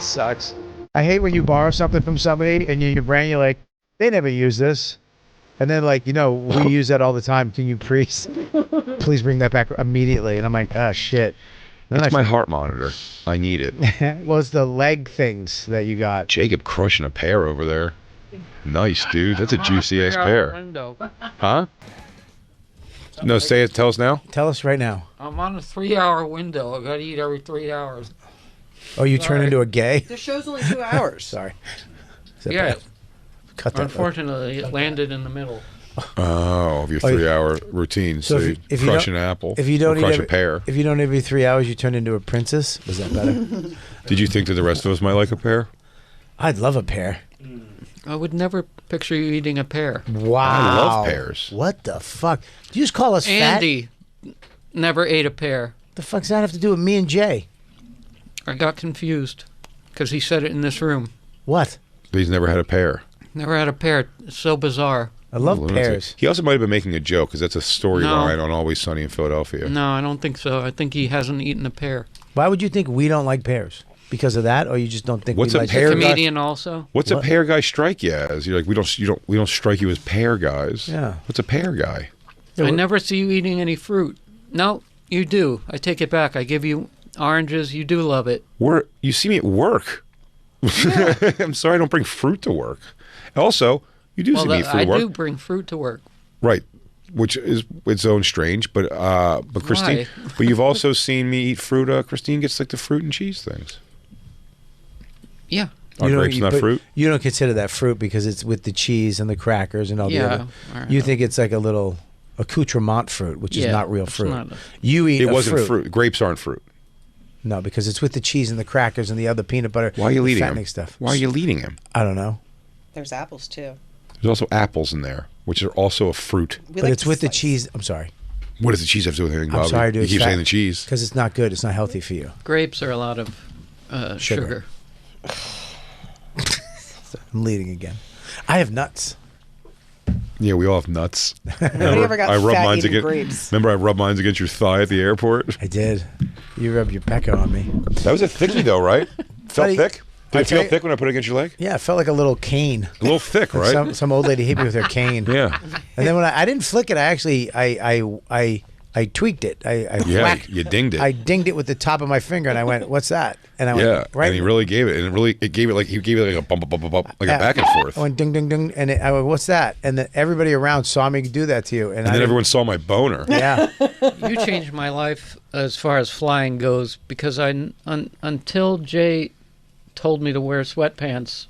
Sucks. I hate when you borrow something from somebody and your brain, you're like, they never use this. And then like, we use that all the time. Can you please bring that back immediately? And I'm like, oh shit. Then It's my heart monitor. I need it. Well, it's the leg things that you got. Jacob crushing a pear over there. Nice, dude. That's a juicy ass pear. Huh? No, say it. Tell us now. Tell us right now. I'm on a 3-hour window. I gotta eat every 3 hours. Oh, you turn into a gay? The show's only 2 hours. Sorry. Yeah. Cut that. Unfortunately, it landed in the middle. Oh, of your 3-hour routine. So you crush an apple. If you don't crush a pear. If you don't eat every 3 hours, you turn into a princess. Was that better? Did you think that the rest of us might like a pear? I'd love a pear. I would never picture you eating a pear. Wow. I love pears. What the fuck? Do you just call us Andy never ate a pear. The fuck's that have to do with me and Jay? I got confused because he said it in this room. What? He's never had a pear. Never had a pear. It's so bizarre. I love pears. He also might have been making a joke because that's a storyline on Always Sunny in Philadelphia. No, I don't think so. I think he hasn't eaten a pear. Why would you think we don't like pears? Because of that, or you just don't think What's we a like pear comedian also? What's a pear guy strike you as? You're like, we don't strike you as pear guys. Yeah. What's a pear guy? I never see you eating any fruit. No, you do. I take it back. I give you oranges. You do love it. You see me at work. Yeah. I'm sorry I don't bring fruit to work. Also, you do see me eat fruit at work. I do bring fruit to work. Right. Which is its own strange, but Christine, but you've also seen me eat fruit. Christine gets like the fruit and cheese things. Yeah. Are grapes not fruit? You don't consider that fruit because it's with the cheese and the crackers and all the other. You think it's like a little accoutrement fruit, which is not real fruit. You eat it wasn't fruit. Grapes aren't fruit. No, because it's with the cheese and the crackers and the other peanut butter. Why are you eating them? Stuff. Why are you eating them? I don't know. There's apples too. There's also apples in there, which are also a fruit. But it's with the cheese. I'm sorry. What does the chease have to do with anything, Bobby? I'm sorry, dude. You keep saying the cheese. Because it's not good. It's not healthy for you. Grapes are a lot of sugar. I'm leading again. I have nuts. Yeah, we all have nuts. Nobody ever got fat eating grapes. Remember I rubbed mine against your thigh at the airport? I did. You rubbed your pecker on me. That was a thickie though, right? Felt thick? Did it feel thick when I put it against your leg? Yeah, it felt like a little cane. A little thick, like right? Some old lady hit me with her cane. Yeah. And then when I didn't flick it, I actually I tweaked it. You dinged it. I dinged it with the top of my finger, and I went, "What's that?" And I went, right. And he really gave it, and it gave it like a bump, like a back and forth. I went ding, ding, ding, and I went, "What's that?" And then everybody around saw me do that to you, and then everyone saw my boner. Yeah. You changed my life as far as flying goes because until Jay told me to wear sweatpants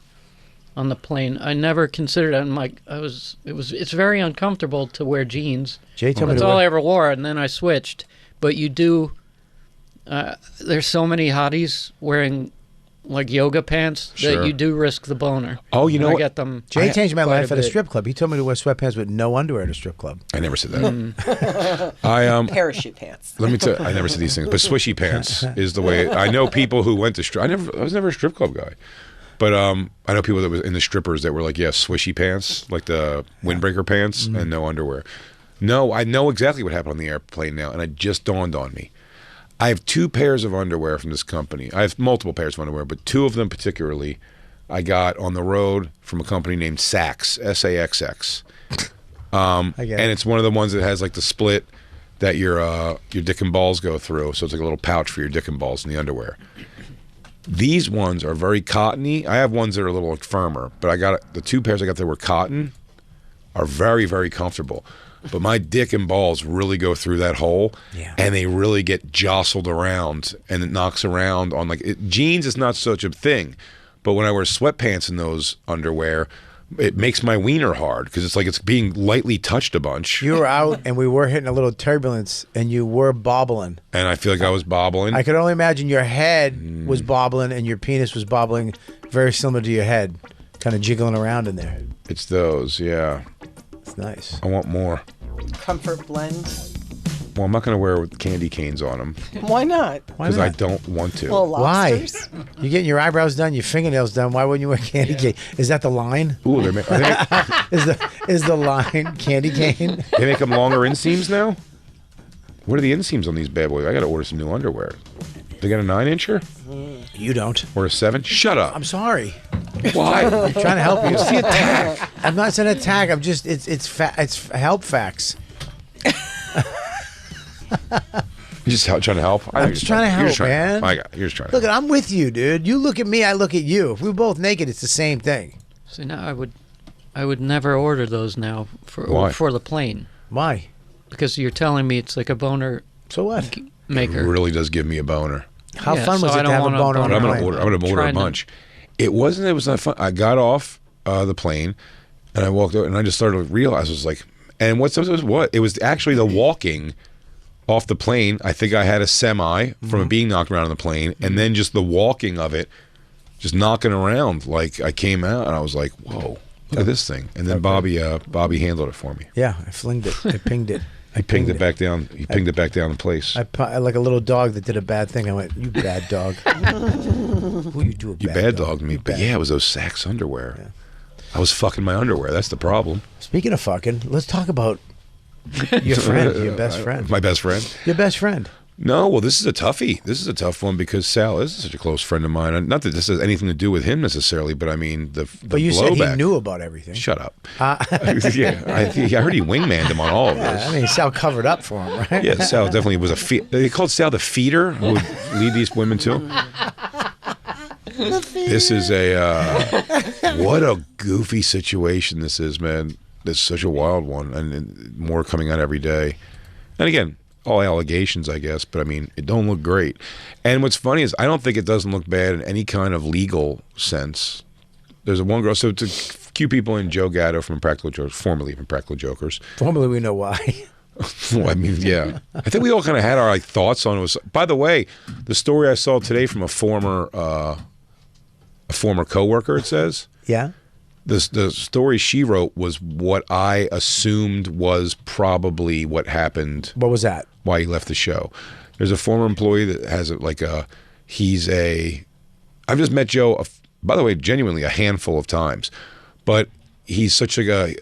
on the plane, I never considered it. I'm like, it's very uncomfortable to wear jeans. Jay told me that's all I ever wore, and then I switched. But you do. There's so many hotties wearing like yoga pants that you do risk the boner. Oh, you know I what? get them. Jay changed my life at a strip club. He told me to wear sweatpants with no underwear at a strip club. I never said that. Parachute pants. Let me tell you, I never said these things, but swishy pants is the way. I know people who went to strip. I was never a strip club guy. But I know people that was in the strippers that were like, swishy pants, like the windbreaker pants, and no underwear. No, I know exactly what happened on the airplane now, and it just dawned on me. I have 2 pairs of underwear from this company. I have multiple pairs of underwear, but 2 of them particularly I got on the road from a company named Saxx, S-A-X-X. And it's one of the ones that has like the split that your dick and balls go through, so it's like a little pouch for your dick and balls in the underwear. These ones are very cottony. I have ones that are a little firmer, but the 2 pairs I got that were cotton are very, very comfortable. But my dick and balls really go through that hole, and they really get jostled around, and it knocks around on jeans is not such a thing, but when I wear sweatpants in those underwear, it makes my wiener hard because it's like it's being lightly touched a bunch. You were out, and we were hitting a little turbulence, and you were bobbling. And I feel like I was bobbling. I could only imagine your head was bobbling, and your penis was bobbling, very similar to your head, kind of jiggling around in there. It's those, yeah. It's nice. I want more. Comfort blend. Well, I'm not going to wear candy canes on them. Why not? Because I don't want to. Well, why? You're getting your eyebrows done, your fingernails done. Why wouldn't you wear candy cane? Is that the line? Ooh, is the line candy cane? They make them longer inseams now? What are the inseams on these bad boys? I got to order some new underwear. They got a 9-incher? You don't. Or a 7? Shut up. I'm sorry. Why? I'm trying to help you. It's the attack. I'm not saying attack. I'm just it's help facts. You're just trying to help. I'm just trying to help, man. You're just trying to Look, help. I'm with you, dude. You look at me, I look at you. If we were both naked, it's the same thing. See, now I would never order those now for the plane. Why? Because you're telling me it's like a boner. So what? Maker. It really does give me a boner. How Yeah, fun so was I it to don't have a want a boner on boner. a I'm plane? gonna order a bunch. It was not fun. I got off the plane and I walked out and I just started to realize I was like, and what? It was actually the walking off the plane. I think I had a semi from it being knocked around on the plane, and then just the walking of it, just knocking around. Like I came out and I was like, whoa, look at this thing. And then Bobby handled it for me. Yeah, I flinged it. I pinged it. He pinged it back down. He pinged it back down in place. I like a little dog that did a bad thing. I went, "You bad dog." Who you do a bad You bad dogged me, but yeah, it was those Saks underwear. Yeah. I was fucking my underwear. That's the problem. Speaking of fucking, let's talk about your friend, your best friend. My best friend? Your best friend. No, well, this is a toughie. This is a tough one because Sal is such a close friend of mine. Not that this has anything to do with him necessarily, but I mean the But you blowback. said he knew about everything. Shut up. Yeah, I heard he wingmanned him on all of this. I mean, Sal covered up for him, right? Yeah, Sal definitely was they called Sal the feeder who would lead these women to him. This is what a goofy situation this is, man. It's such a wild one, and more coming out every day. And again, all allegations, I guess, but I mean, it don't look great. And what's funny is I don't think it doesn't look bad in any kind of legal sense. There's a one girl, so to cue people in, Joe Gatto from Impractical Jokers, formerly from Impractical Jokers. Formerly, we know why. Well, I mean, yeah. I think we all kind of had our thoughts on it. By the way, the story I saw today from a former coworker, it says. Yeah. The story she wrote was what I assumed was probably what happened. What was that? Why he left the show. There's a former employee that has I've just met Joe, by the way, genuinely a handful of times, but he's such a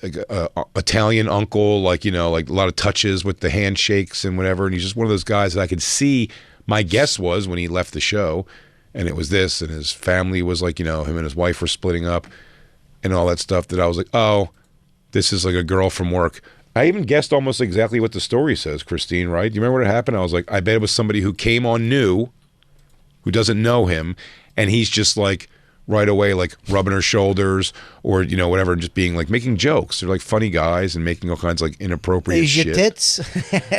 Italian uncle, like a lot of touches with the handshakes and whatever, and he's just one of those guys that I could see. My guess was when he left the show, and it was this, and his family was like, him and his wife were splitting up, and all that stuff. That I was like, oh, this is like a girl from work. I even guessed almost exactly what the story says, Christine, right? Do you remember what happened? I was like, I bet it was somebody who came on new, who doesn't know him, and he's just like right away like rubbing her shoulders or whatever, and just being like making jokes. They're like funny guys and making all kinds of like inappropriate Is shit. your tits?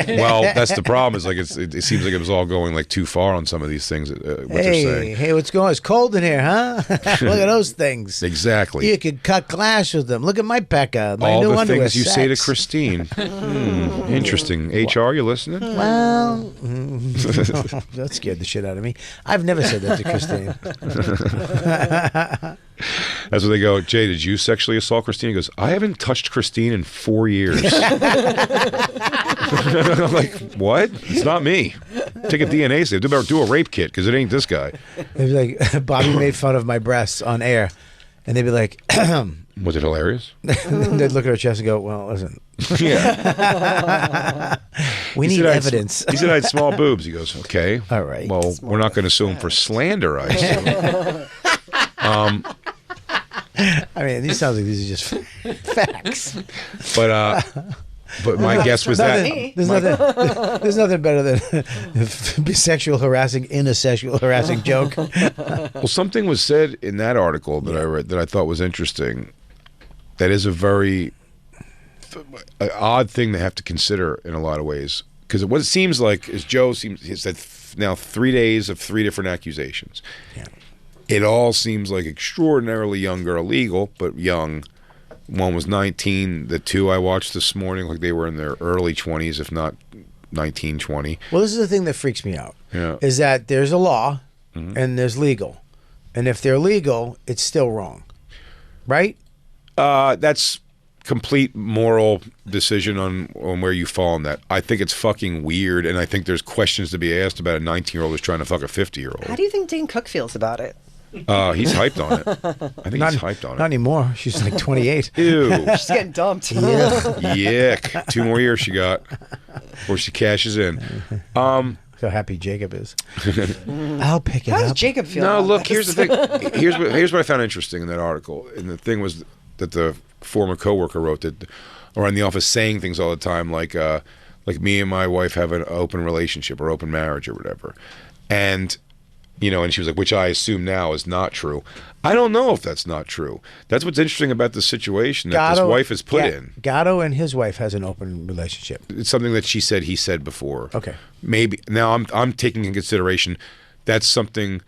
Well, that's the problem. Is like it seems like it was all going like too far on some of these things. What they're saying. Hey, what's going on? It's cold in here, huh? Look at those things. Exactly. You could cut glass with them. Look at my pecker. My all new the underwear. things you say to Sex. Christine. Interesting. HR, you listening? Well, that scared the shit out of me. I've never said that to Christine. That's what they go, Jay, did you sexually assault Christine? He goes, I haven't touched Christine in 4 years. I'm like, what? It's not me. Take a DNA sample. Do a rape kit because it ain't this guy. They'd be like, Bobby made fun of my breasts on air. And they'd be like, was it hilarious? they'd look at her chest and go, well, listen. Yeah. We need evidence. He said I had small boobs. He goes, okay. All right. Well, we're not going to sue him for slander, I assume. I mean, these sounds like these are just facts. But my guess was that there's nothing better than sexual harassing in a sexual harassing joke. Well, something was said in that article that I read that I thought was interesting. That is a very odd thing to have to consider in a lot of ways, because what it seems like is Joe he said now 3 days of 3 different accusations. Yeah. It all seems like extraordinarily young girl, legal, but young. One was 19. The two I watched this morning, like they were in their early 20s, if not 19, 20. Well, this is the thing that freaks me out. Yeah. Is that there's a law and there's legal. And if they're legal, it's still wrong. Right? That's complete moral decision on where you fall on that. I think it's fucking weird, and I think there's questions to be asked about a 19-year-old who's trying to fuck a 50-year-old. How do you think Dane Cook feels about it? He's hyped on it. I think he's hyped on it. Not anymore. She's like 28. Ew. She's getting dumped. Yeah. Yuck. 2 more years she got before she cashes in. So happy Jacob is. I'll pick it How does up. Jacob feel? No, about look. this? Here's the thing. Here's what I found interesting in that article. And the thing was that the former coworker wrote that around the office saying things all the time, like me and my wife have an open relationship or open marriage or whatever, and and she was like, which I assume now is not true. I don't know if that's not true. That's what's interesting about the situation that this wife is put in. Gatto and his wife has an open relationship. It's something that she said he said before. Okay. Maybe now I'm taking in consideration that's something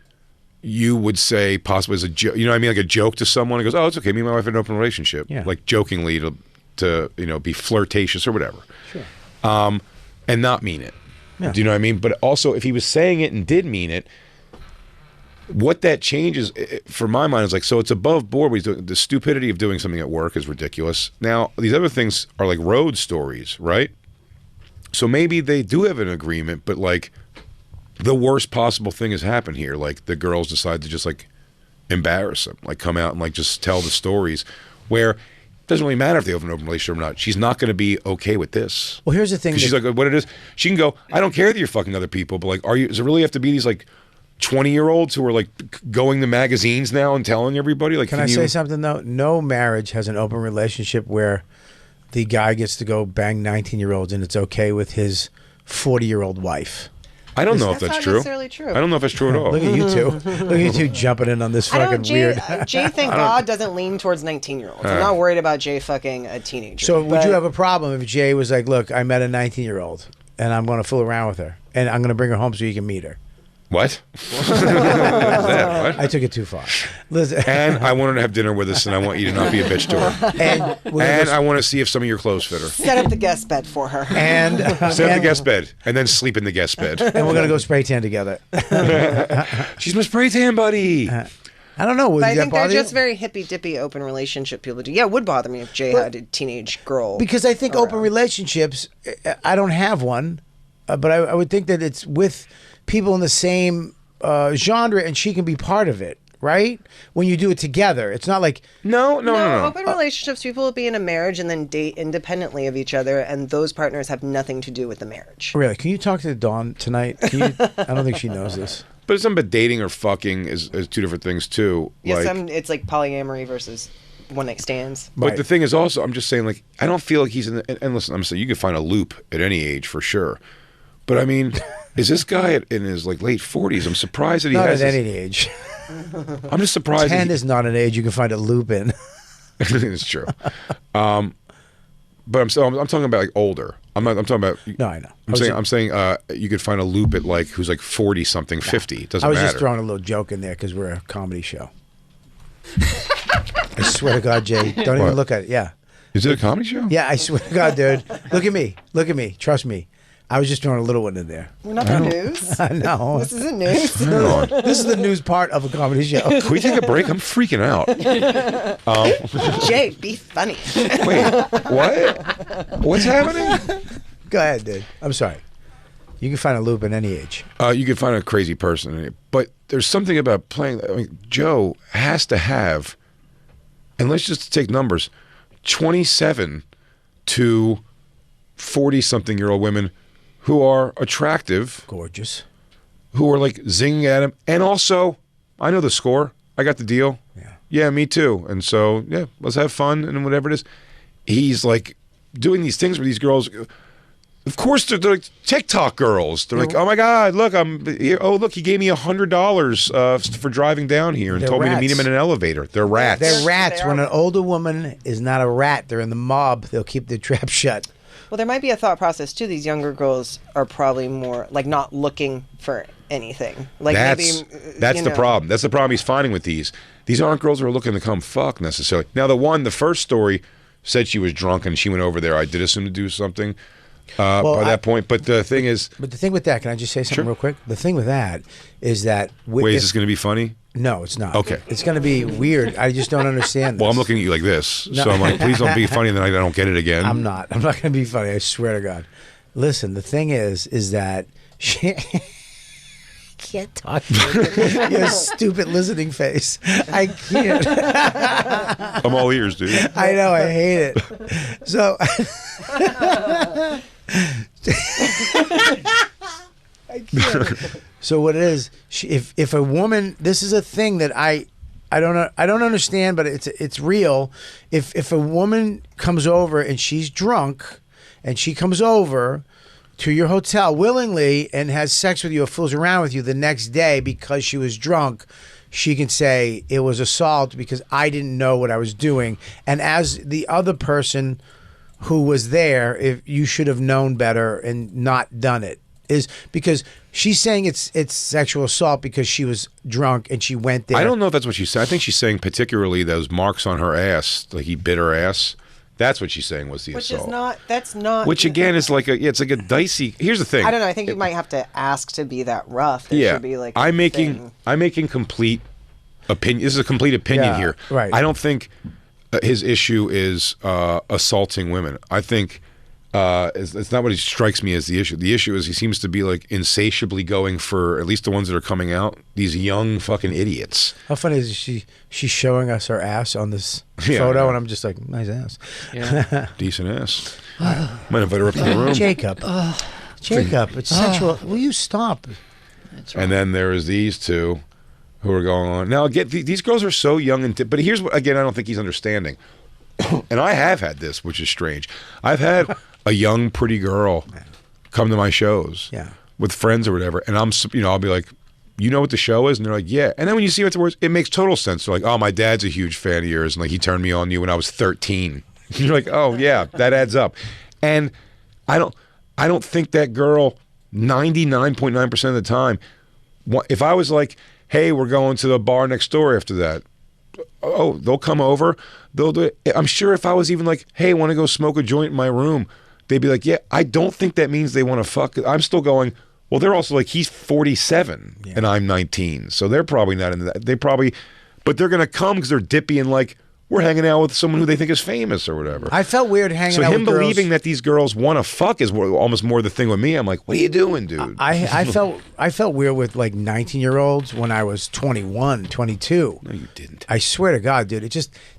you would say possibly as a joke. You know what I mean? Like a joke to someone. It goes, oh, it's okay. Me and my wife have an open relationship. Yeah. Like jokingly to be flirtatious or whatever. Sure. And not mean it. Yeah. Do you know what I mean? But also if he was saying it and did mean it, what that changes for my mind is like, so it's above board. The stupidity of doing something at work is ridiculous. Now, these other things are like road stories, right? So maybe they do have an agreement, but like the worst possible thing has happened here. Like the girls decide to just like embarrass him, like come out and like just tell the stories where it doesn't really matter if they have an open relationship or not. She's not going to be okay with this. Well, here's the thing. She's like, what it is, she can go, I don't care that you're fucking other people, but like, does it really have to be these like 20-year-olds who are like going to magazines now and telling everybody? Like, Can I say something though? No marriage has an open relationship where the guy gets to go bang 19-year-olds and it's okay with his 40-year-old wife. I don't know if That's that's not true. necessarily true. I don't know if that's true at all. Look at you two. Look at you two jumping in on this I fucking don't. Jay, weird. Jay, thank God, doesn't lean towards 19-year-olds. I'm not worried about Jay fucking a teenager. So would but- you have a problem if Jay was like, look, I met a 19-year-old and I'm going to fool around with her and I'm going to bring her home so you can meet her? What? What is that? What? I took it too far. Listen. And I want her to have dinner with us, and I want you to not be a bitch to her. And I want to see if some of your clothes fit her. set up the guest bed for her? And Sit in the guest bed, and then sleep in the guest bed. and we're gonna go spray tan together. She's my spray tan buddy. I don't know. Would But I that think they're bother just you? very hippy dippy open relationship people do. Yeah, it would bother me if Jay had a teenage girl. Because I think open relationships. I don't have one, but I would think that it's with people in the same genre, and she can be part of it, right? When you do it together, it's not like No. Open relationships, people will be in a marriage and then date independently of each other, and those partners have nothing to do with the marriage. really. Can you talk to Dawn tonight? Can you, I don't think she knows this. But it's something about dating or fucking is two different things too. Yeah, Like, it's like polyamory versus one night stands. but Right. the thing is also, I'm just saying, like, I don't feel like he's in the, and listen, I'm saying you can find a loop at any age for sure. But I mean, is this guy in his like late 40s? I'm surprised that he Not has at this- any age. I'm just surprised. 10 that is not an age you can find a loop in. it's true. But I'm talking about like older. I'm talking about. No, I know. I'm saying you could find a loop at like who's like 40 something, 50. It doesn't I was matter. just throwing a little joke in there because we're a comedy show. I swear to God, Jay, don't even What? look at it. Yeah. Is it a comedy show? Yeah, I swear to God, dude. Look at me. Look at me. Trust me. I was just throwing a little one in there. We're not the news. I know. This isn't news. Hang on. This is the news part of a comedy show. Can we take a break? I'm freaking out. Jay, be funny. Wait, what? What's happening? Go ahead, dude. I'm sorry. You can find a loop at any age. You can find a crazy person in it, but there's something about playing. I mean, Joe has to have, and let's just take numbers, 27 to 40-something-year-old women who are attractive, Gorgeous. who are like zinging at him, and also, I know the score. I got the deal. Yeah, me too. And so, yeah, let's have fun and whatever it is. He's like doing these things where these girls. Of course, they're like TikTok girls. They're like, "Oh my God, look, I'm here. Oh, look, he gave me $100 for driving down here and They're told me to meet rats. him in an elevator." They're rats. They're rats. They When are. an older woman is not a rat, they're in the mob. They'll keep their trap shut. Well, there might be a thought process too. These younger girls are probably more like not looking for anything. Like That's maybe the problem. That's the problem he's finding with these. These aren't girls who are looking to come fuck necessarily. Now, the first story said she was drunk and she went over there. I did assume to do something by that point. But the thing is, But the thing with that, can I just say something Sure. real quick? The thing with that is that wait, is this going to be funny? no, it's not. Okay. It's going to be weird. I just don't understand this. Well, I'm looking at you like this, so I'm like, please don't be funny, and then I don't get it again. I'm not going to be funny. I swear to God. Listen, the thing is that she can't talk. Your stupid listening face. I can't. I'm all ears, dude. I know. I hate it. So I So what it is, if a woman, this is a thing that I don't understand, but it's real. If a woman comes over and she's drunk, and she comes over to your hotel willingly and has sex with you or fools around with you the next day because she was drunk, she can say it was assault because I didn't know what I was doing. And as the other person who was there, if you should have known better and not done it, is because she's saying it's sexual assault because she was drunk and she went there. I don't know if that's what she said. I think she's saying particularly those marks on her ass, like he bit her ass. That's what she's saying was the Which assault. is not. That's not. Which again is like it's like a dicey. Here's the thing. I don't know. I think you might have to ask to be that rough. There should be like. I'm making complete opinion. This is a complete opinion here. Right. I don't think his issue is assaulting women. I think it's not what he strikes me as the issue. The issue is he seems to be like insatiably going for, at least the ones that are coming out, these young fucking idiots. How funny is she's showing us her ass on this photo, and I'm just like, nice ass. Yeah. Decent ass. Might invite her up to the room. Jacob, it's sexual. Will you stop? That's right. And then there is these two who are going on. Now, again, these girls are so young, but here's what, again, I don't think he's understanding. And I have had this, which is strange. I've had a young, pretty girl come to my shows with friends or whatever, and I'll be like, you know what the show is? And they're like, yeah. And then when you see afterwards, it makes total sense. They're like, oh, my dad's a huge fan of yours, and like he turned me on to you when I was 13. You're like, oh yeah, that adds up. And I don't think that girl 99.9% of the time. If I was like, hey, we're going to the bar next door after that, oh, they'll come over. They'll do it. I'm sure if I was even like, hey, want to go smoke a joint in my room, they'd be like, yeah. I don't think that means they want to fuck. I'm still going, well, they're also like, he's 47 and I'm 19. So they're probably not into that. But they're going to come because they're dippy and like, we're hanging out with someone who they think is famous or whatever. I felt weird hanging out with girls. So him believing that these girls want to fuck is almost more the thing with me. I'm like, what are you doing, dude? I felt weird with like 19-year-olds when I was 21, 22. No, you didn't. I swear to God, dude.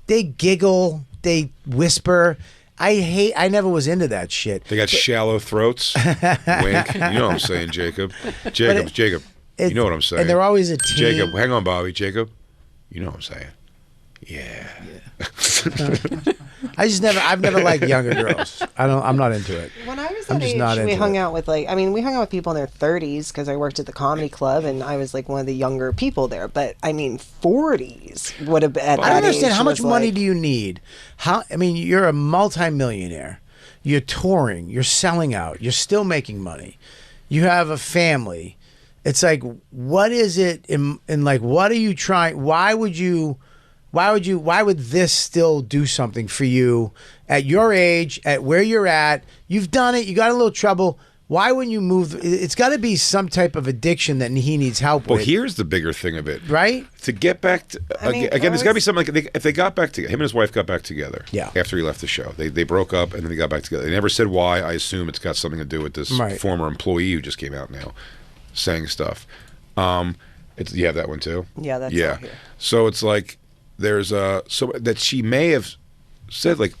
They giggle, they whisper. I never was into that shit. They got shallow throats. Wink. You know what I'm saying, Jacob. Jacob. You know what I'm saying. And they're always a team. Jacob, hang on, Bobby. Jacob. You know what I'm saying. Yeah. I've never liked younger girls. I'm not into it. When I was that age, we hung out with we hung out with people in their 30s because I worked at the comedy club and I was like one of the younger people there. But I mean, 40s would have been at that age. I don't understand how much money do you need? You're a multimillionaire. You're touring. You're selling out. You're still making money. You have a family. It's like, what is it in like, what are you trying? Why would this still do something for you at your age, at where you're at? You've done it. You got a little trouble. Why wouldn't you move? It's got to be some type of addiction that he needs help with. Well, here's the bigger thing of it. Right? To get back to, again, there's got to be something like, if they got back together, him and his wife got back together after he left the show. They broke up and then they got back together. They never said why. I assume it's got something to do with this former employee who just came out now saying stuff. You have that one too? Yeah, that's here. So it's like, there's so that she may have said, like,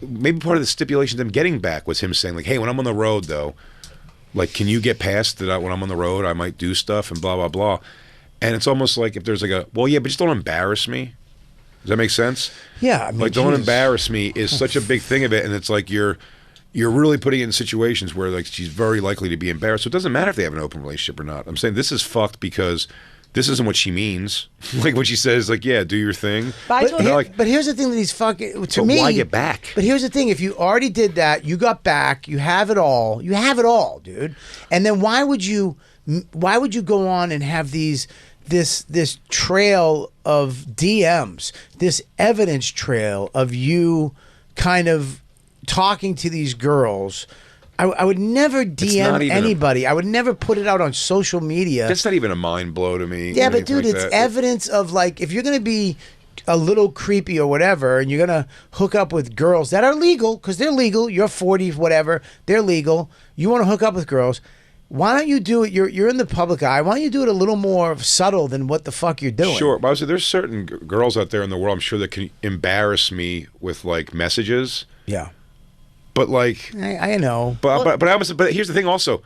maybe part of the stipulation of them getting back was him saying, like, hey, when I'm on the road though, like, can you get past that? When I'm on the road I might do stuff and blah blah blah. And it's almost like if there's like but just don't embarrass me. Does that make sense? Yeah, I mean, like, don't embarrass me is such a big thing of it, and it's like you're really putting it in situations where like she's very likely to be embarrassed. So it doesn't matter if they have an open relationship or not. I'm saying this is fucked because this isn't what she means. Like when she says, like, yeah, do your thing. But here's the thing that he's fucking, to me. Why get back? But here's the thing. If you already did that, you got back, you have it all. You have it all, dude. And then why would you go on and have this trail of DMs, this evidence trail of you kind of talking to these girls? I would never DM anybody. I would never put it out on social media. That's not even a mind blow to me. Yeah, but dude, it's evidence of, like, if you're going to be a little creepy or whatever, and you're going to hook up with girls that are legal, because they're legal, you're 40, whatever, they're legal, you want to hook up with girls, why don't you do it, you're in the public eye, why don't you do it a little more subtle than what the fuck you're doing? Sure, but I was there's certain girls out there in the world, I'm sure, that can embarrass me with, like, messages. Yeah. But like, I know. But here's the thing also.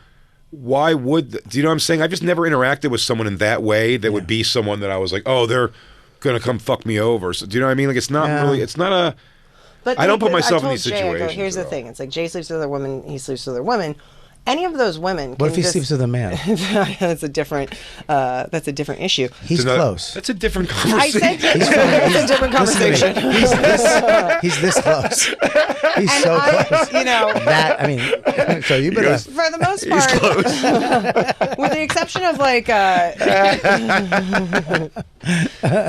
why would do you know what I'm saying? I've just never interacted with someone in that way that would be someone that I was like, oh, they're gonna come fuck me over. So, do you know what I mean? Like it's not really. It's not a. But I don't put myself in told these Jay, I go, situations. here's the thing. It's like Jay sleeps with other women. He sleeps with other women. Any of those women. What if he sleeps with a man? That's a different. That's a different issue. He's close. That's a different I conversation. said it's a different conversation. He's this close. He's And so close. You know. That I mean, so you better. For the most part, with the exception of like,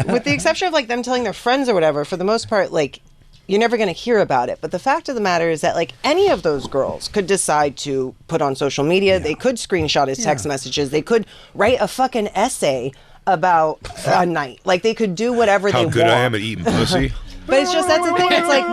with the exception of like them telling their friends or whatever, for the most part, like. You're never going to hear about it. But the fact of the matter is that, like, any of those girls could decide to put on social media. They could screenshot his text messages. They could write a fucking essay about a night. Like, they could do whatever they want. How good I am at eating pussy. But it's just, that's the thing. It's like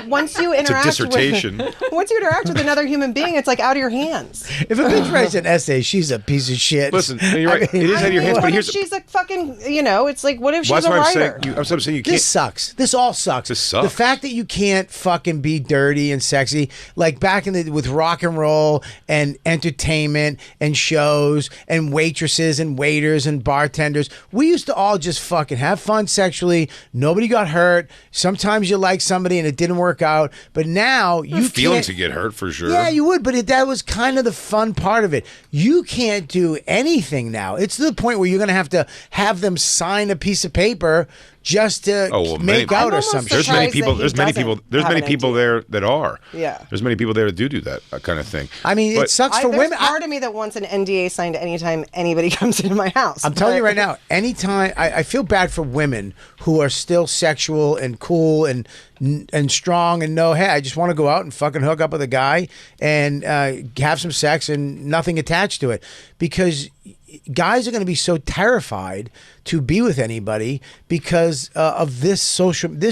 once you interact dissertation. once you interact with another human being, it's like out of your hands. If a bitch writes an essay, she's a piece of shit. Listen, you're right. It is out of your hands. What But if here's she's a fucking, you know, it's like, what if she's that's a why writer? I'm saying you can't. This sucks. This all sucks. This sucks. The fact that you can't fucking be dirty and sexy, like back in the with rock and roll and entertainment and shows and waitresses and waiters and bartenders, we used to all just fucking have fun sexually. Nobody got hurt. Sometimes you like somebody and it didn't work out, but now you feeling can't. to get hurt for sure. Yeah, you would, but that was kind of the fun part of it. You can't do anything now. It's to the point where you're going to have them sign a piece of paper just to make out or something. There's many people. There's many people there that are. Yeah. There's many people there that do that kind of thing. I mean, it sucks for there's women. part of me that wants an NDA signed anytime anybody comes into my house. I'm telling you right now, anytime I feel bad for women who are still sexual and cool and strong and know, hey, I just want to go out and fucking hook up with a guy and have some sex and nothing attached to it, because guys are going to be so terrified to be with anybody because of this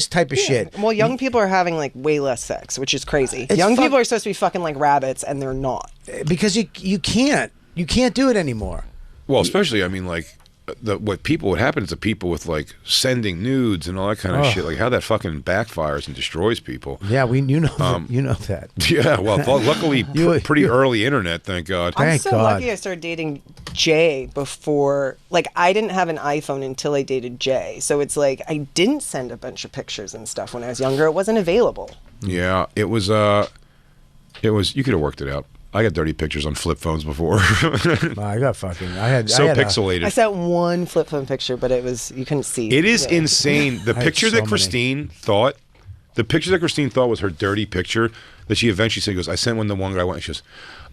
type of shit. Well, young people are having like way less sex, which is crazy. Young people are supposed to be fucking like rabbits, and they're not. Because you can't do it anymore. Well, especially, I mean, like, what happens to people with like sending nudes and all that kind of shit, like how that fucking backfires and destroys people. Yeah, you know that. Yeah, well, luckily, pretty early internet, thank God. I'm so lucky I started dating Jay before, like, I didn't have an iPhone until I dated Jay. So it's like, I didn't send a bunch of pictures and stuff when I was younger. It wasn't available. Yeah, it was, you could have worked it out. I got dirty pictures on flip phones before. I got fucking. I had pixelated. I sent one flip phone picture, but you couldn't see. It is insane. The picture that Christine thought was her dirty picture that she eventually said, goes, I sent one to one guy. And she goes,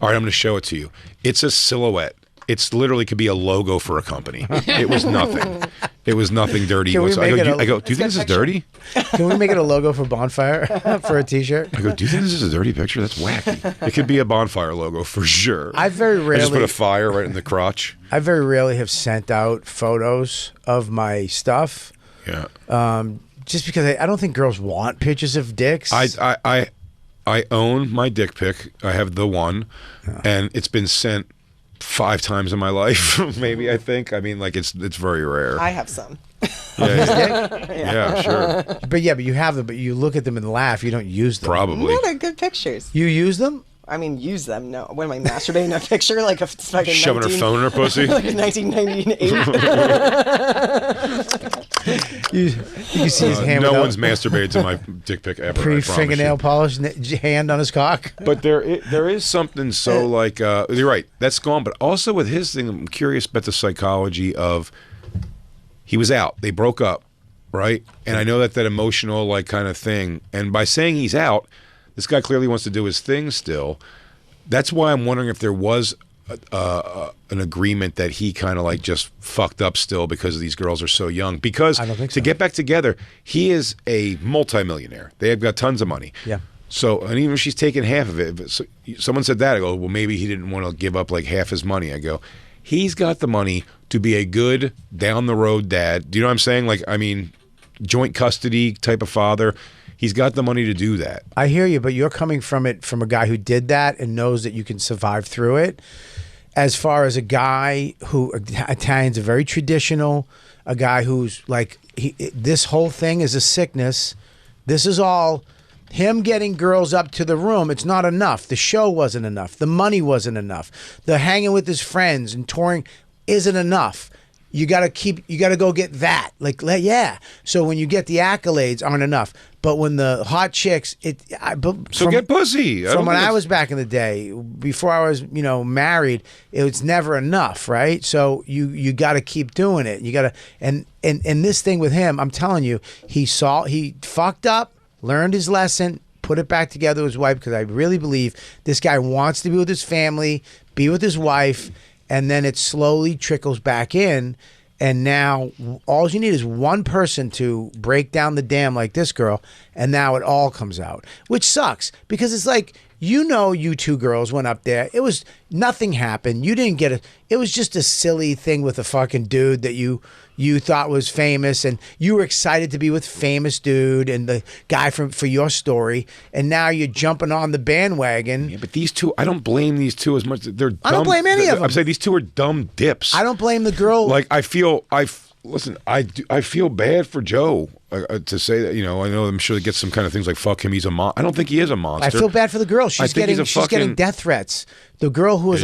all right, I'm going to show it to you. It's a silhouette. It's literally could be a logo for a company. It was nothing. It was nothing dirty. I go, do you think this is dirty? Can we make it a logo for Bonfire for a T-shirt? I go, do you think this is a dirty picture? That's wacky. It could be a Bonfire logo for sure. I just put a fire right in the crotch. I very rarely have sent out photos of my stuff. Yeah. Just because I don't think girls want pictures of dicks. I own my dick pic. I have the one, and it's been sent 5 times in my life, maybe. I think. I mean, like it's very rare. I have some. Yeah, sure. But you have them, but you look at them and laugh. You don't use them. Probably. No, they're good pictures. You use them? I mean, use them. No. When am I masturbating a picture like a fucking shoving her phone in her pussy? Like 1998. You can see his hand. No one's masturbated to my dick pic ever. Pre-fingernail polish hand on his cock. But there is something so like you're right. That's gone. But also with his thing, I'm curious about the psychology of he was out. They broke up, right? And I know that emotional like kind of thing. And by saying he's out, this guy clearly wants to do his thing still. That's why I'm wondering if there was an agreement that he kind of like just fucked up still because these girls are so young. Because I don't think to get back together, he is a multimillionaire. They have got tons of money. Yeah. So, and even if she's taking half of it, so someone said that, I go, well, maybe he didn't want to give up like half his money. I go, he's got the money to be a good down the road dad. Do you know what I'm saying? Like, I mean, joint custody type of father. He's got the money to do that. I hear you, but you're coming from it from a guy who did that and knows that you can survive through it. As far as a guy who, Italians are very traditional, a guy who's like, this whole thing is a sickness. This is all him getting girls up to the room, it's not enough. The show wasn't enough. The money wasn't enough. The hanging with his friends and touring isn't enough. You gotta go get that. Like, yeah. So when you get the accolades aren't enough. But when the hot chicks, get pussy. From when I was back in the day, before I was, married, it was never enough, right? So you got to keep doing it. You got to, and this thing with him, I'm telling you, he fucked up, learned his lesson, put it back together with his wife, because I really believe this guy wants to be with his family, be with his wife, and then it slowly trickles back in. And now all you need is one person to break down the dam like this girl, and now it all comes out, which sucks, because it's like, you two girls went up there. It was nothing happened. You didn't get it. It was just a silly thing with a fucking dude that you thought was famous, and you were excited to be with famous dude and the guy for your story, and now you're jumping on the bandwagon. Yeah, but these two, I don't blame these two as much. They're dumb. I don't blame any of them. I'm saying these two are dumb dips. I don't blame the girl. Like, I feel bad for Joe to say that. I know, I'm sure they get some kind of things like, fuck him, he's a monster. I don't think he is a monster. I feel bad for the girl. She's getting death threats. The girl who was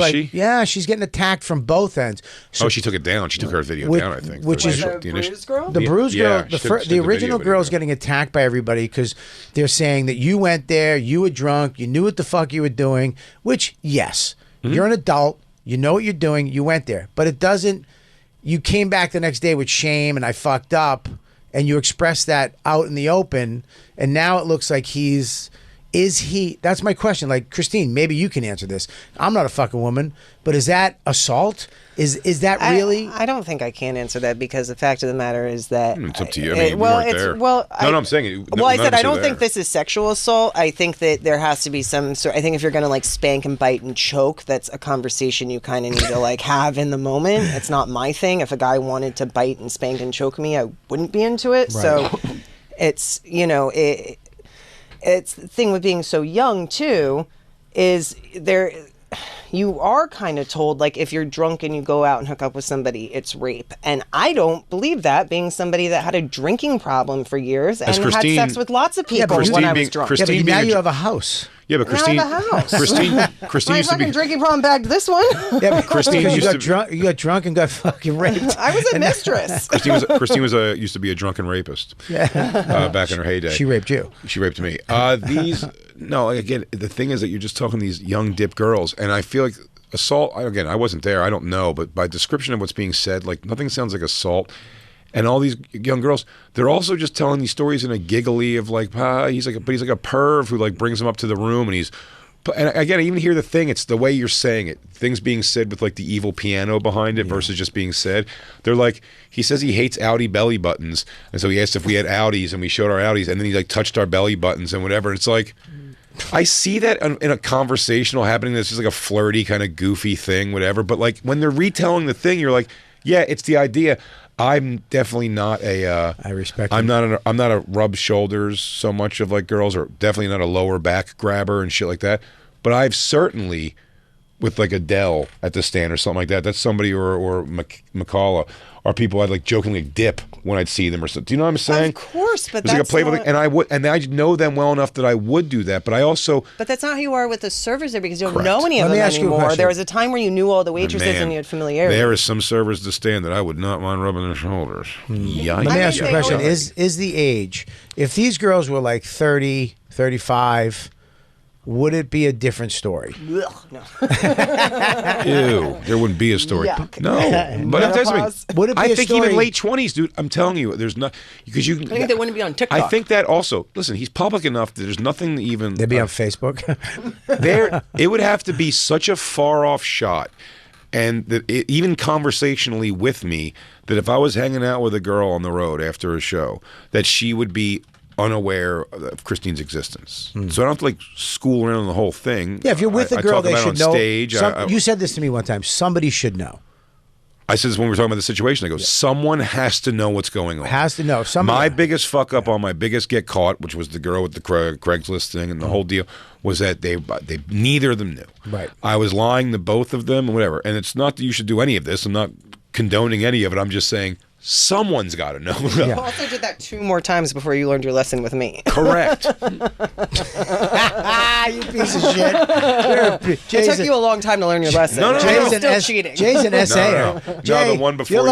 she's getting attacked from both ends. So, she took it down. She took her video down, I think. Which is the bruised girl? The bruised girl. The original girl's getting attacked by everybody because they're saying that you went there, you were drunk, you knew what the fuck you were doing, which, yes, you're an adult, you know what you're doing, you went there. But it doesn't, you came back the next day with shame and I fucked up, and you expressed that out in the open, and now it looks like that's my question. Like, Christine, maybe you can answer this. I'm not a fucking woman, but is that assault? Is that really? I don't think I can answer that, because the fact of the matter is that it's up to you. I mean, you weren't there. I'm saying. I said I don't think this is sexual assault. I think that there has to be some sort. I think if you're going to spank and bite and choke, that's a conversation you kind of need to have in the moment. It's not my thing. If a guy wanted to bite and spank and choke me, I wouldn't be into it. Right. So it's it's the thing with being so young too, is there. You are kind of told, if you're drunk and you go out and hook up with somebody, it's rape. And I don't believe that, being somebody that had a drinking problem for years and had sex with lots of people when I was drunk. But now you have a house. Yeah, but Christine, now I have a house. Christine my used to be fucking drinking problem bagged this one. Yeah, but Christine, you got drunk and got fucking raped. I was a mistress. Christine used to be a drunken rapist. Yeah. Back in her heyday. She raped you. She raped me. Again, the thing is that you're just talking to these young dip girls, and I feel like assault. Again, I wasn't there. I don't know, but by description of what's being said, nothing sounds like assault. And all these young girls, they're also just telling these stories in a giggly of he's like a perv who brings them up to the room, and again, I even hear the thing. It's the way you're saying it. Things being said with the evil piano behind it versus just being said. They're he says he hates Audi belly buttons, and so he asked if we had Audis, and we showed our Audis, and then he touched our belly buttons and whatever. And it's I see that in a conversational happening. That's just a flirty kind of goofy thing, whatever. But when they're retelling the thing, you're yeah, it's the idea. I'm definitely not a. I respect. I'm not a rub shoulders so much of girls, or definitely not a lower back grabber and shit like that. But I've certainly, with Adele at the stand or something like that. That's somebody or McCalla are people I'd jokingly dip when I'd see them or something. Do you know what I'm saying? Of course, but there's that's a playful thing, and I know them well enough that I would do that. But I also. But that's not who you are with the servers there, because you don't Correct. know any of Let me them ask you a anymore. question. There was a time where you knew all the waitresses and you had familiarity. There is some servers at the stand that I would not mind rubbing their shoulders. Yikes. Let me ask you a question. Is the age, if these girls were 30, 35, would it be a different story? Ugh, no. Ew, there wouldn't be a story. Yuck. No, but I'm telling you, Would it be I a think story? even late 20s, dude. I'm telling you, there's not because you. I think they wouldn't be on TikTok. I think that also. Listen, he's public enough that there's nothing to even. They'd be on Facebook. It would have to be such a far off shot, and that even conversationally with me, that if I was hanging out with a girl on the road after a show, that she would be unaware of Christine's existence. So I don't have to school around the whole thing. Yeah, if you're with a I girl, talk they about it should on know. Stage. You said this to me one time. Somebody should know. I said this when we were talking about the situation. I go, someone has to know what's going on. Has to know. My biggest fuck up on my biggest get caught, which was the girl with the Craigslist thing and the whole deal, was that they neither of them knew. Right. I was lying to both of them and whatever. And it's not that you should do any of this. I'm not condoning any of it. I'm just saying someone's got to know. You also did that 2 more times before you learned your lesson with me. Correct. You piece of shit. It took you a long time to learn your lesson. No, no, no, You're no. still cheating. Jay's an essayer. No, Jay, the one before you're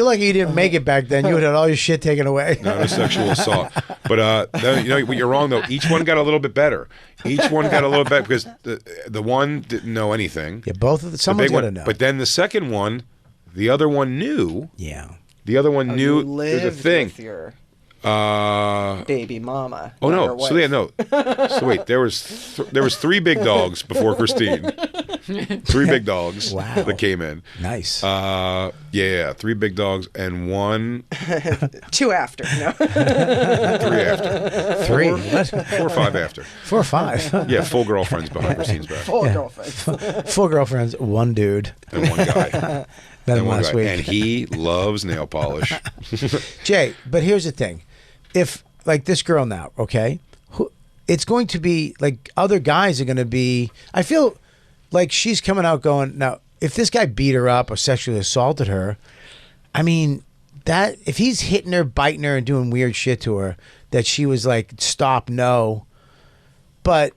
lucky you didn't make it back then. You would have had all your shit taken away. No sexual assault. But you know what, you're wrong though. Each one got a little bit better. Each one got a little bit because the one didn't know anything. Yeah, both of someone's got to know. But then the second one, the other one knew. Yeah. The other one knew Lived there's a thing. with your Uh, baby mama. oh not no! your wife. So yeah, no. So wait, there was 3 big dogs before Christine. 3 big dogs Wow. that came in. Nice. Yeah, 3 big dogs and 1, 2 after. No. 3 after, 3. What? 4 or 5 after. 4 or 5. Yeah, full girlfriends behind Christine's back, Full girlfriends. 4 girlfriends, 1 dude. and 1 guy. Then And 1 last guy. week. And he loves nail polish. Jay, but here's the thing. If, like, this girl now, okay, it's going to be, like, other guys are going to be, I feel like she's coming out going, now, if this guy beat her up or sexually assaulted her, I mean, that, if he's hitting her, biting her, and doing weird shit to her, that she was like, stop, no. But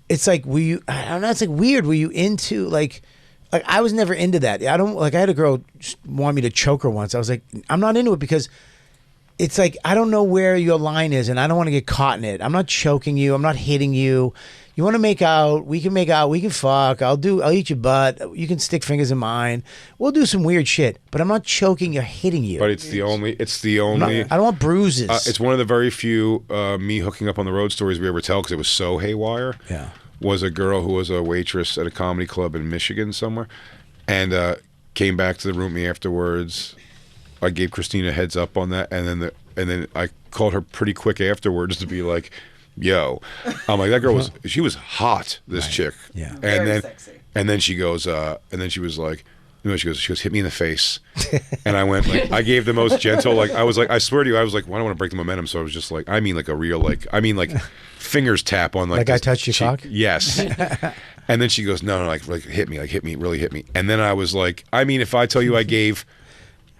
it's like, were you, I don't know, it's like weird. Were you into, like I was never into that. I don't, like, I had a girl want me to choke her once. I was like, I'm not into it because it's like, I don't know where your line is and I don't want to get caught in it. I'm not choking you. I'm not hitting you. You want to make out, we can fuck. I'll eat your butt. You can stick fingers in mine. We'll do some weird shit, but I'm not choking or hitting you. But it's the only. I don't want bruises. It's one of the very few me hooking up on the road stories we ever tell because it was so haywire. Yeah. Was a girl who was a waitress at a comedy club in Michigan somewhere, and came back to the room with me afterwards. I gave Christina a heads up on that, and then I called her pretty quick afterwards to be like, "Yo," I'm like, that girl she was hot, this chick. Yeah. And Very then sexy. and then she goes, and then she was like. You know, she goes, hit me in the face. And I went, like, I gave the most gentle, like, I was like, I swear to you, I was like, well, I don't want to break the momentum. So I was just like, I mean, like a real, like, fingers tap on, like I touched your cock? Yes. And then she goes, no, like hit me, really hit me. And then I was like, I mean, if I tell you I gave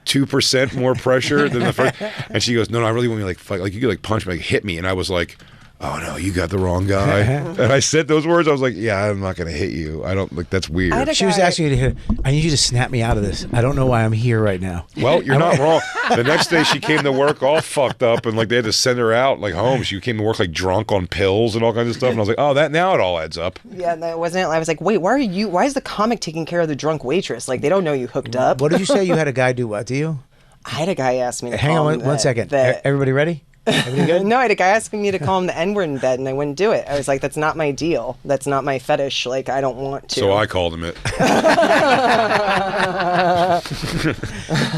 2% more pressure than the first, and she goes, no, I really want you to, like, fight, like, you could, like, punch me, like, hit me. And I was like, oh no, you got the wrong guy. And I said those words. I was like, yeah, I'm not gonna hit you. I don't, like, that's weird. I had a She was guy- asking you to hit her. I need you to snap me out of this. I don't know why I'm here right now. Well, you're not wrong. The next day she came to work all fucked up, and like they had to send her out like home. She came to work like drunk on pills and all kinds of stuff. And I was like, oh, that now it all adds up. Yeah, that wasn't it. I was like, wait, why is the comic taking care of the drunk waitress? Like, they don't know you hooked up. What did you say? You had a guy do what to you? I had a guy ask me to Hang call on him one second. the- Everybody ready? Everybody good? No, I had a guy asking me to call him the N-word in bed, and I wouldn't do it. I was like, that's not my deal. That's not my fetish. Like, I don't want to. So I called him it.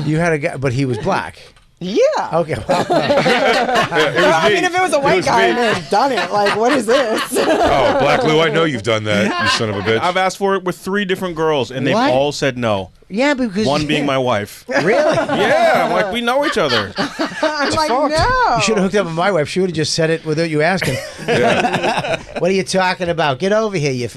You had a guy, but he was black. Yeah. Okay. Well, I mean, if it was a white guy, I me. would have done it. Like, what is this? Oh, Black Lou, I know you've done that, you son of a bitch. I've asked for it with 3 different girls, and they've What? all said no. yeah, because One being my wife. really. Yeah, I'm like, we know each other. I'm like, no. You should have hooked up with my wife. She would have just said it without you asking. What are you talking about? Get over here, you.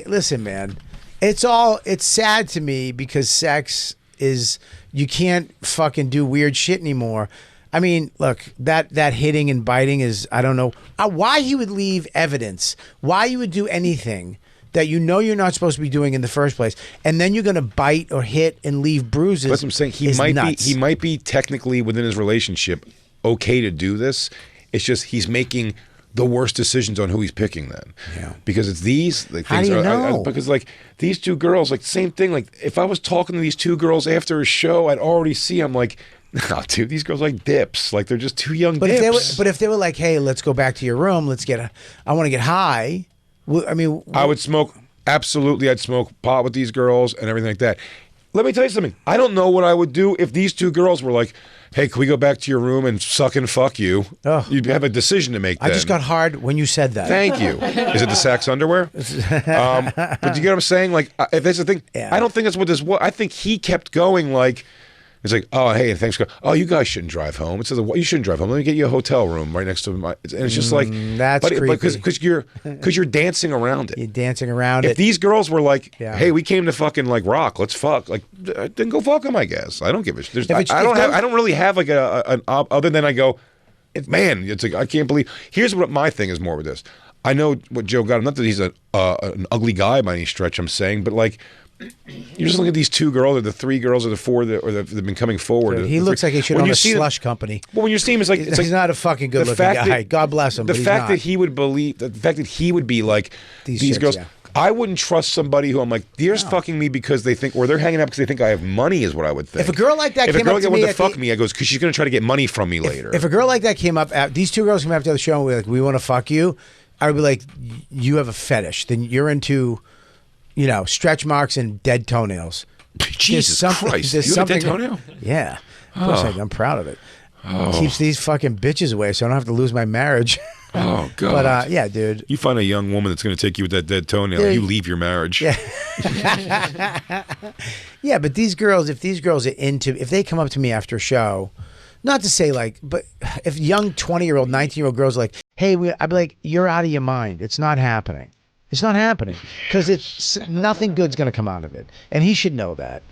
Listen, man. It's sad to me because sex is, you can't fucking do weird shit anymore. I mean, look, that hitting and biting is, I don't know why he would leave evidence, why you would do anything that you know you're not supposed to be doing in the first place, and then you're going to bite or hit and leave bruises. That's what I'm saying. is nuts. He might be technically within his relationship okay to do this. It's just he's making the worst decisions on who he's picking then. Yeah. Because it's these like, How things do you are, know? because like these 2 girls, like same thing. Like if I was talking to these 2 girls after a show, I'd already see. I'm like, nah, dude, these girls are like dips. Like they're just 2 young But dips. if they were like, hey, let's go back to your room. I want to get high. I mean, I would smoke. Absolutely, I'd smoke pot with these girls and everything like that. Let me tell you something. I don't know what I would do if these 2 girls were like, hey, can we go back to your room and suck and fuck you? Oh. You'd have a decision to make I then. just got hard when you said that. Thank you. Is it the Saks underwear? But do you get what I'm saying? Like, if that's the thing, Yeah. I don't think that's what this was. I think he kept going like, It's like, oh, hey, thanks. Oh, you guys shouldn't drive home. It says, well, you shouldn't drive home. Let me get you a hotel room right next to my. And it's just like that's creepy. Because you're dancing around it. You're dancing around if it. these girls were like, Yeah. hey, we came to fucking like rock, let's fuck, like then go fuck them. I guess I don't give a shit. I don't really have like an other than I go, man, it's like I can't believe. Here's what my thing is more with this. I know what Joe got. Not that he's an ugly guy by any stretch. I'm saying, but like. You just look at these two girls, or the three girls, or the four that have been coming forward. Dude, he looks like he should own a slush company. Well, when you see him, it's like he's not a fucking good looking guy. God bless him. The fact that he would believe, the fact that he would be like these girls. Yeah. I wouldn't trust somebody who I'm like, they're just fucking me because they think, or they're hanging out because they think I have money, is what I would think. If a girl like that came up to me, wanted to fuck me, I goes because she's going to try to get money from me later. If a girl like that came up, these two girls came after the show and were like, we want to fuck you, I would be like, you have a fetish. Then you're into. Stretch marks and dead toenails. Jesus Christ. You have a dead toenail? Yeah. Of course I'm proud of it. It keeps these fucking bitches away so I don't have to lose my marriage. Oh, God. But, yeah, dude. You find a young woman that's going to take you with that dead toenail, and you leave your marriage. Yeah. Yeah, but these girls, if they come up to me after a show, not to say but if young 20-year-old, 19-year-old girls are like, hey, I'd be like, you're out of your mind. It's not happening. It's not happening because it's nothing good's going to come out of it, and he should know that.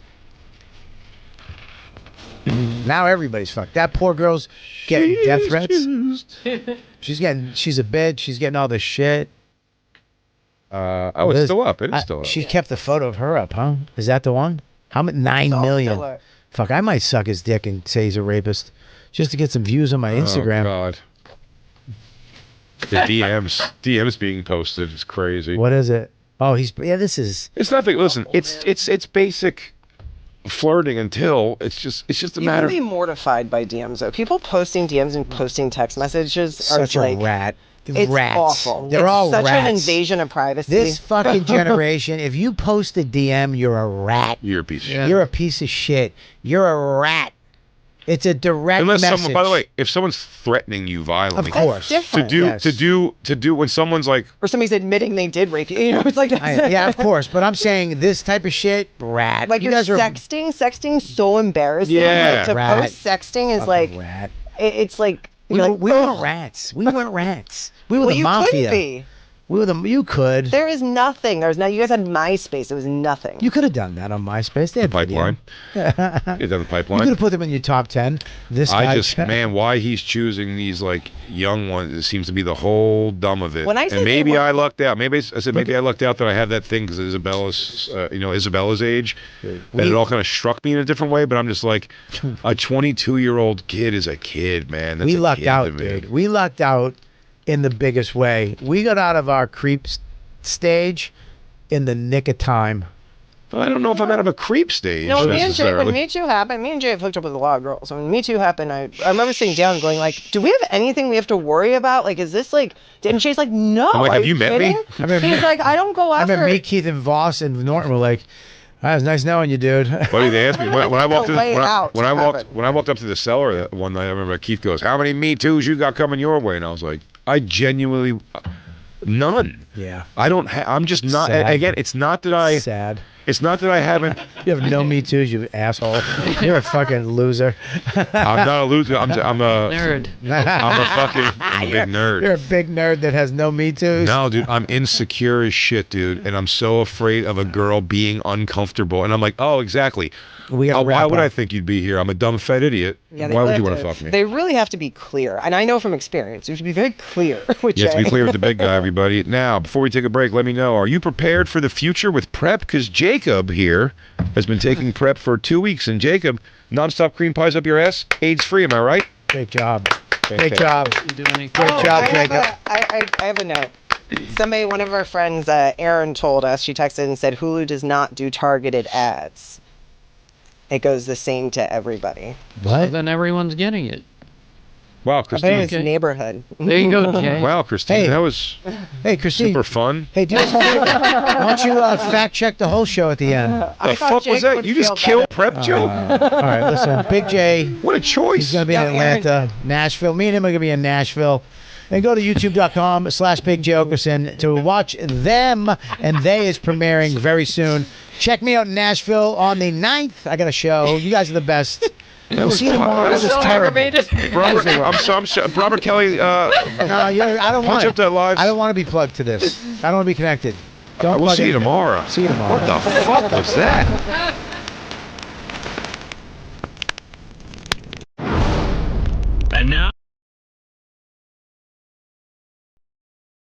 Now everybody's fucked. That poor girl's getting death threats. She's a bitch. She's getting all this shit. It's still up. It is still up. She kept the photo of her up, huh? Is that the one? How many? 9 million. Fuck, I might suck his dick and say he's a rapist just to get some views on my Instagram. Oh God. The DMs being posted is crazy. What is it? Oh, this is. It's nothing. Listen, it's basic flirting until it's just a matter. You can be mortified by DMs though. People posting DMs and posting text messages are such a rat. It's rats. awful. They're all such rats. an invasion of privacy. This fucking generation, if you post a DM, you're a rat. You're a piece of shit. You're a piece of shit. You're a rat. It's a direct message. Someone, by the way, if someone's threatening you violently, of course, to do when someone's like, or somebody's admitting they did rape you, it's like yeah, of course. But I'm saying this type of shit, rat. Like you guys are sexting's so embarrassing. Yeah, like, to post sexting is like rat. It's like we weren't rats. We weren't rats. We were the mafia. Couldn't be. You could. There is nothing. There's no. You guys had MySpace. It was nothing. You could have done that on MySpace. They had pipeline. You done the pipeline. You could have put them in your top 10. Why he's choosing these like young ones? It seems to be the whole dumb of it. And maybe I lucked out. Maybe I lucked out that I have that thing because Isabella's age. That it all kind of struck me in a different way. But I'm just like, a 22-year-old kid is a kid, man. We lucked out, dude. We lucked out. In the biggest way. We got out of our creep stage in the nick of time. Well, I don't know if I'm out of a creep stage. No, when Me Too happened, me and Jay have hooked up with a lot of girls. When Me Too happened, I remember sitting down and going like, do we have anything we have to worry about? Like, is this like, and Jay's like, no. I'm like, have you met me? He's like, I don't go after. I remember me, Keith, and Voss and Norton were like, it was nice knowing you, dude. Buddy, they asked me when I walked up to the cellar that one night. I remember Keith goes, "How many Me Too's you got coming your way?" And I was like, "I genuinely, none. Yeah, I don't. I'm just not. Sad. Again, it's not that I. Sad. It's not that I haven't. You have no Me Too's, you asshole. You're a fucking loser. I'm not a loser. I'm a nerd. I'm a big nerd. You're a big nerd that has no Me Too's. No, dude, I'm insecure as shit, dude, and I'm so afraid of a girl being uncomfortable. And I'm like, oh, exactly. Why would I think you'd be here? I'm a dumb fat idiot. Yeah, why would you want to fuck me? They really have to be clear, and I know from experience, you should be very clear with Jay. You have to be clear with the big guy, everybody. Now, before we take a break, let me know, are you prepared for the future with PrEP? Because Jacob here has been taking PrEP for 2 weeks, and Jacob, nonstop cream pies up your ass, AIDS-free, am I right? Great job. Great job. Great job, Jacob. I have a note. One of our friends, Erin, told us, she texted and said, Hulu does not do targeted ads. It goes the same to everybody. What? Well, then everyone's getting it. Wow, Christine. I think it's neighborhood. There you go, Jay. Wow, Christine, that was Christine. super fun. Hey, why don't you fact check the whole show at the end? The fuck was that? You just killed PrEP joke? All right, listen, Big J. What a choice. He's going to be in Atlanta, Nashville. Me and him are going to be in Nashville. And go to youtube.com/Big Jay Oakerson to watch them. And They is premiering very soon. Check me out in Nashville on the 9th. I got a show. You guys are the best. We'll see you tomorrow. This is terrible. Robert Kelly. No, I don't want Punch it. up that live. I don't want to be plugged to this. I don't want to be connected. Don't We'll plug see you in. tomorrow. See you tomorrow. What the fuck was that?